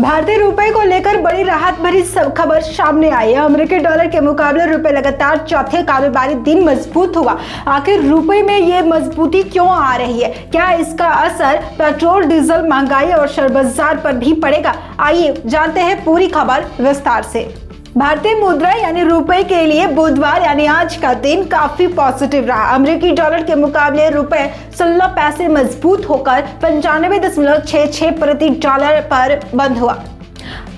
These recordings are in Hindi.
भारतीय रुपए को लेकर बड़ी राहत भरी खबर सामने आई है। अमेरिकी डॉलर के मुकाबले रुपए लगातार चौथे कारोबारी दिन मजबूत हुआ। आखिर रुपए में ये मजबूती क्यों आ रही है? क्या इसका असर पेट्रोल, डीजल, महंगाई और शेयर बाजार पर भी पड़ेगा? आइए जानते हैं पूरी खबर विस्तार से। भारतीय मुद्रा यानी रुपए के लिए बुधवार यानी आज का दिन काफी पॉजिटिव रहा। अमेरिकी डॉलर के मुकाबले रुपए 16 पैसे मजबूत होकर 95.66 प्रति डॉलर पर बंद हुआ।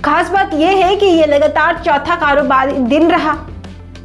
खास बात यह है कि यह लगातार चौथा कारोबारी दिन रहा।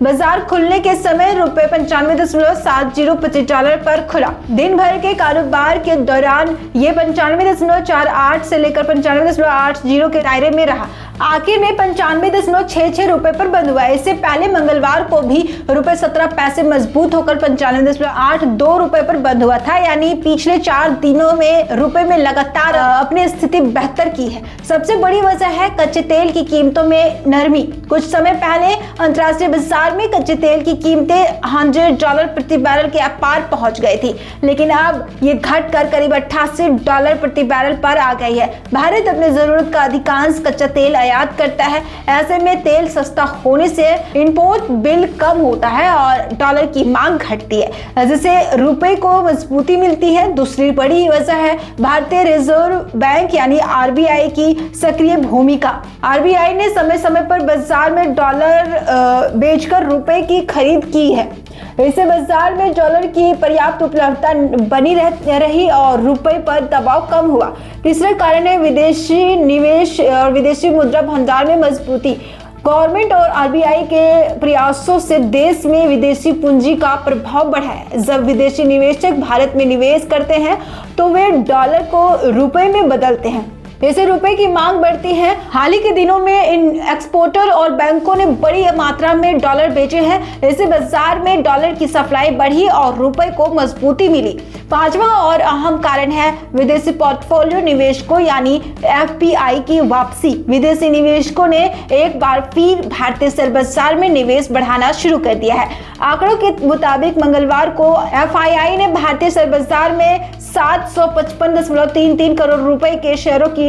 बाजार खुलने के समय रुपए 95.70 प्रति डॉलर पर खुला। दिन भर के कारोबार के दौरान ये 95.48 से लेकर 95.80 के दायरे में रहा। आखिर में 95.66 रुपए पर बंद हुआ। इससे पहले मंगलवार को भी रुपए 17 पैसे मजबूत होकर 95.82 रुपए पर बंद हुआ था। यानी पिछले 4 दिनों में रुपए में लगातार अपनी स्थिति बेहतर की है। सबसे बड़ी वजह है कच्चे तेल की कीमतों में नरमी। कुछ समय पहले अंतर्राष्ट्रीय बाजार में कच्चे तेल की कीमतें $100 प्रति बैरल के पार पहुंच गई थी, लेकिन अब ये घटकर करीब $88 प्रति बैरल पर आ गई है। भारत अपनी जरूरत का अधिकांश कच्चा तेल आयात करता है। ऐसे में तेल सस्ता होने से इंपोर्ट बिल कम होता है और डॉलर की मांग घटती है, जिससे रुपए को मजबूती मिलती है। दूसरी बड़ी वजह है भारतीय रिजर्व बैंक यानी आरबीआई की सक्रिय भूमिका। आरबीआई ने समय समय पर बाजार में डॉलर बेचकर रुपए की खरीद की है। इससे बाजार में डॉलर की पर्याप्त उपलब्धता बनी रही और रुपए पर दबाव कम हुआ। तीसरा कारण है विदेशी निवेश और विदेशी मुद्रा भंडार में मजबूती। गवर्नमेंट और आरबीआई के प्रयासों से देश में विदेशी पूंजी का प्रभाव बढ़ा है। जब विदेशी निवेशक भारत में निवेश करते हैं तो वे डॉलर को रुपए में बदलते हैं। इससे रुपए की मांग बढ़ती है। हाल ही के दिनों में इन एक्सपोर्टर और बैंकों ने बड़ी मात्रा में डॉलर बेचे हैं। इससे बाजार में डॉलर की सप्लाई बढ़ी और रुपए को मजबूती मिली। पांचवा और अहम कारण है विदेशी पोर्टफोलियो निवेशकों यानी एफपीआई की वापसी। विदेशी निवेशकों ने एक बार फिर भारतीय शेयर बाजार में निवेश बढ़ाना शुरू कर दिया है। आंकड़ों के मुताबिक मंगलवार को एफआईआई ने भारतीय शेयर बाजार में 755.33 करोड़ रुपए के शेयरों की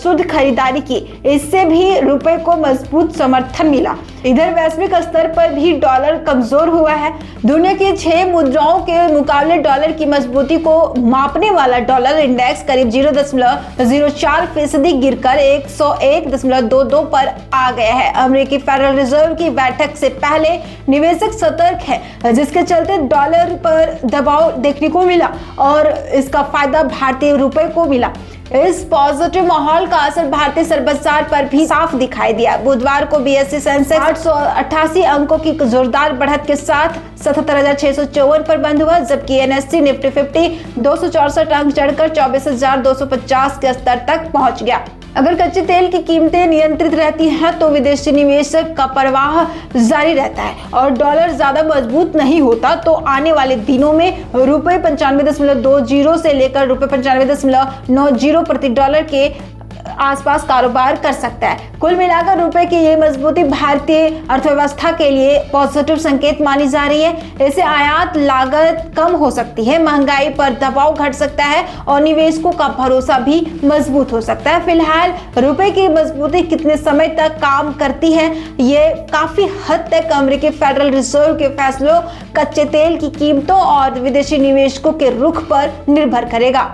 शुद्ध खरीदारी की। इससे भी रुपए को मजबूत समर्थन मिला। इधर वैश्विक स्तर पर भी डॉलर कमजोर हुआ है। दुनिया की 6 मुद्राओं के मुकाबले डॉलर की मजबूती को मापने वाला डॉलर इंडेक्स करीब 0.04% गिरकर 101.22 पर आ गया है। अमेरिकी फेडरल रिजर्व की बैठक से पहले निवेशक सतर्क है, जिसके चलते डॉलर पर दबाव देखने को मिला और इसका फायदा भारतीय रुपए को मिला। इस पॉजिटिव माहौल का असर भारतीय शेयर बाजार पर भी साफ दिखाई दिया। बुधवार को बीएसई सेंसेक्स 888 अंकों की जोरदार बढ़त के साथ 77,654 पर बंद हुआ, जबकि एनएससी निफ्टी 50 264 अंक चढ़कर 24,250 के स्तर तक पहुंच गया। अगर कच्चे तेल की कीमतें नियंत्रित रहती हैं तो विदेशी निवेशक का प्रवाह जारी रहता है और डॉलर ज्यादा मजबूत नहीं होता तो आने वाले दिनों में रुपए 95.20 से लेकर रुपए 95.90 प्रति डॉलर के आसपास कारोबार कर सकता है। कुल मिलाकर रुपए की ये मजबूती भारतीय अर्थव्यवस्था के लिए पॉजिटिव संकेत मानी जा रही है। इससे आयात लागत कम हो सकती है, महंगाई पर दबाव घट सकता है और निवेशकों का भरोसा भी मजबूत हो सकता है। फिलहाल रुपए की मजबूती कितने समय तक काम करती है, ये काफी हद तक अमेरिकी फेडरल रिजर्व के फैसलों, कच्चे तेल की कीमतों और विदेशी निवेशकों के रुख पर निर्भर करेगा।